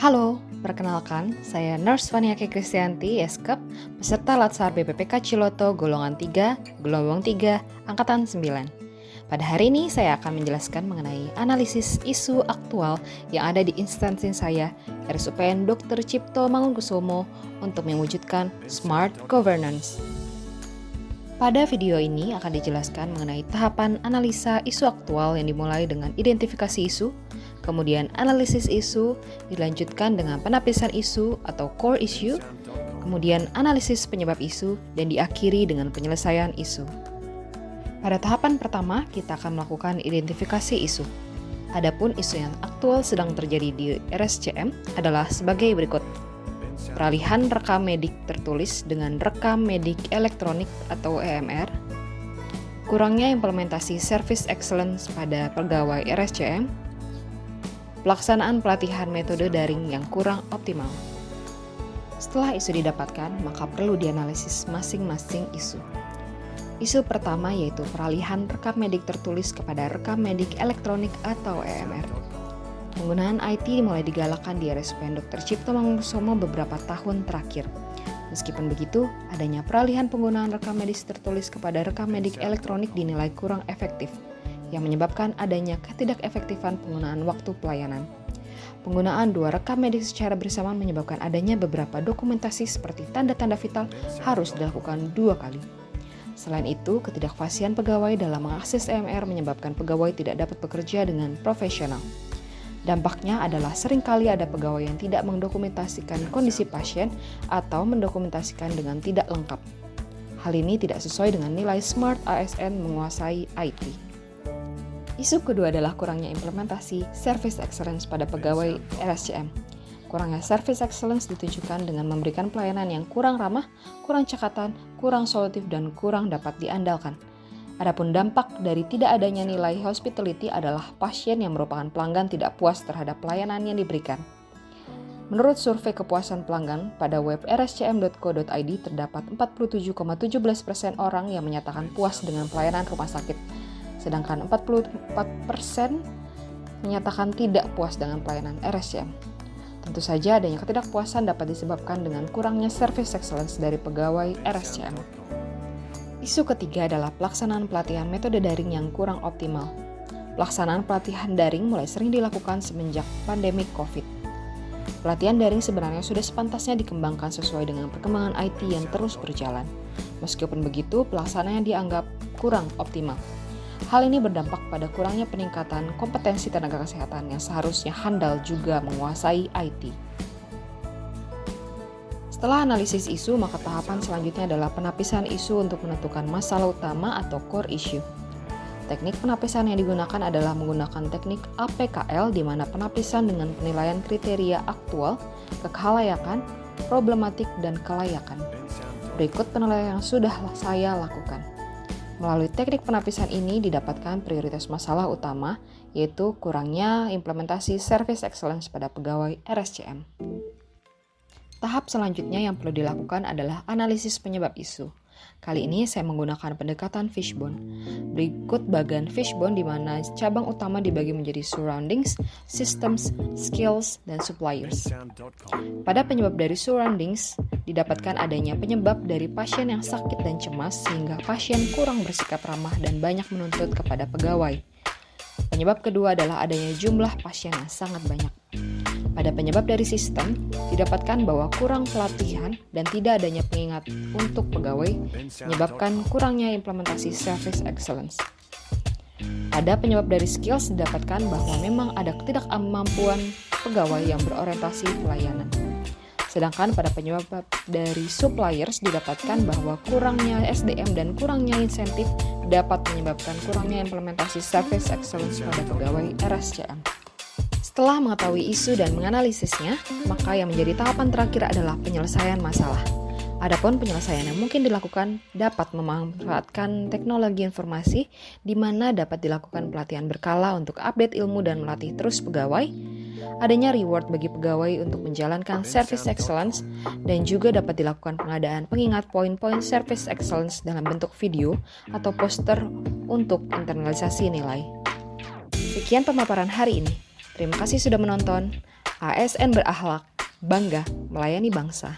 Halo, perkenalkan, saya Nurse Vaniake Kristianti, Eskep, peserta Latsar BPPK Ciloto golongan 3, gelombang 3, angkatan 9. Pada hari ini saya akan menjelaskan mengenai analisis isu aktual yang ada di instansi saya, RSUPN Dr. Cipto Mangunkusumo, untuk mewujudkan Smart Governance. Pada video ini akan dijelaskan mengenai tahapan analisa isu aktual yang dimulai dengan identifikasi isu, kemudian analisis isu, dilanjutkan dengan penapisan isu atau core issue, kemudian analisis penyebab isu, dan diakhiri dengan penyelesaian isu. Pada tahapan pertama, kita akan melakukan identifikasi isu. Adapun isu yang aktual sedang terjadi di RSCM adalah sebagai berikut. Peralihan rekam medik tertulis dengan rekam medik elektronik atau EMR, kurangnya implementasi Service Excellence pada pegawai RSCM, pelaksanaan pelatihan metode daring yang kurang optimal. Setelah isu didapatkan, maka perlu dianalisis masing-masing isu. Isu pertama yaitu peralihan rekam medik tertulis kepada rekam medik elektronik atau EMR. Penggunaan IT mulai digalakkan di RSUPN Dr. Cipto Mangunkusumo beberapa tahun terakhir. Meskipun begitu, adanya peralihan penggunaan rekam medis tertulis kepada rekam medik elektronik dinilai kurang efektif, yang menyebabkan adanya ketidakefektifan penggunaan waktu pelayanan. Penggunaan dua rekam medik secara bersamaan menyebabkan adanya beberapa dokumentasi seperti tanda-tanda vital harus dilakukan 2 kali. Selain itu, ketidakfasihan pegawai dalam mengakses EMR menyebabkan pegawai tidak dapat bekerja dengan profesional. Dampaknya adalah seringkali ada pegawai yang tidak mendokumentasikan kondisi pasien atau mendokumentasikan dengan tidak lengkap. Hal ini tidak sesuai dengan nilai SMART ASN menguasai IT. Isu kedua adalah kurangnya implementasi Service Excellence pada pegawai RSCM. Kurangnya Service Excellence ditunjukkan dengan memberikan pelayanan yang kurang ramah, kurang cekatan, kurang solutif, dan kurang dapat diandalkan. Adapun dampak dari tidak adanya nilai hospitality adalah pasien yang merupakan pelanggan tidak puas terhadap pelayanan yang diberikan. Menurut survei kepuasan pelanggan pada web rscm.co.id terdapat 47,17% orang yang menyatakan puas dengan pelayanan rumah sakit, sedangkan 44% menyatakan tidak puas dengan pelayanan RSCM. Tentu saja adanya ketidakpuasan dapat disebabkan dengan kurangnya service excellence dari pegawai RSCM. Isu ketiga adalah pelaksanaan pelatihan metode daring yang kurang optimal. Pelaksanaan pelatihan daring mulai sering dilakukan semenjak pandemi COVID. Pelatihan daring sebenarnya sudah sepantasnya dikembangkan sesuai dengan perkembangan IT yang terus berjalan. Meskipun begitu, pelaksanaannya dianggap kurang optimal. Hal ini berdampak pada kurangnya peningkatan kompetensi tenaga kesehatan yang seharusnya handal juga menguasai IT. Setelah analisis isu, maka tahapan selanjutnya adalah penapisan isu untuk menentukan masalah utama atau core issue. Teknik penapisan yang digunakan adalah menggunakan teknik APKL, di mana penapisan dengan penilaian kriteria aktual, kekalayakan, problematik, dan kelayakan. Berikut penilaian yang sudah saya lakukan. Melalui teknik penapisan ini didapatkan prioritas masalah utama, yaitu kurangnya implementasi Service Excellence pada pegawai RSCM. Tahap selanjutnya yang perlu dilakukan adalah analisis penyebab isu. Kali ini saya menggunakan pendekatan fishbone. Berikut bagian fishbone di mana cabang utama dibagi menjadi surroundings, systems, skills, dan suppliers. Pada penyebab dari surroundings, didapatkan adanya penyebab dari pasien yang sakit dan cemas sehingga pasien kurang bersikap ramah dan banyak menuntut kepada pegawai. Penyebab kedua adalah adanya jumlah pasien yang sangat banyak. Pada penyebab dari sistem, didapatkan bahwa kurang pelatihan dan tidak adanya pengingat untuk pegawai menyebabkan kurangnya implementasi Service Excellence. Pada penyebab dari skills, didapatkan bahwa memang ada ketidakmampuan pegawai yang berorientasi pelayanan. Sedangkan pada penyebab dari suppliers, didapatkan bahwa kurangnya SDM dan kurangnya insentif dapat menyebabkan kurangnya implementasi Service Excellence pada pegawai RSCM. Setelah mengetahui isu dan menganalisisnya, maka yang menjadi tahapan terakhir adalah penyelesaian masalah. Adapun penyelesaian yang mungkin dilakukan dapat memanfaatkan teknologi informasi, di mana dapat dilakukan pelatihan berkala untuk update ilmu dan melatih terus pegawai, adanya reward bagi pegawai untuk menjalankan Service Excellence, dan juga dapat dilakukan pengadaan pengingat poin-poin Service Excellence dalam bentuk video atau poster untuk internalisasi nilai. Sekian pemaparan hari ini. Terima kasih sudah menonton. ASN berakhlak, bangga melayani bangsa.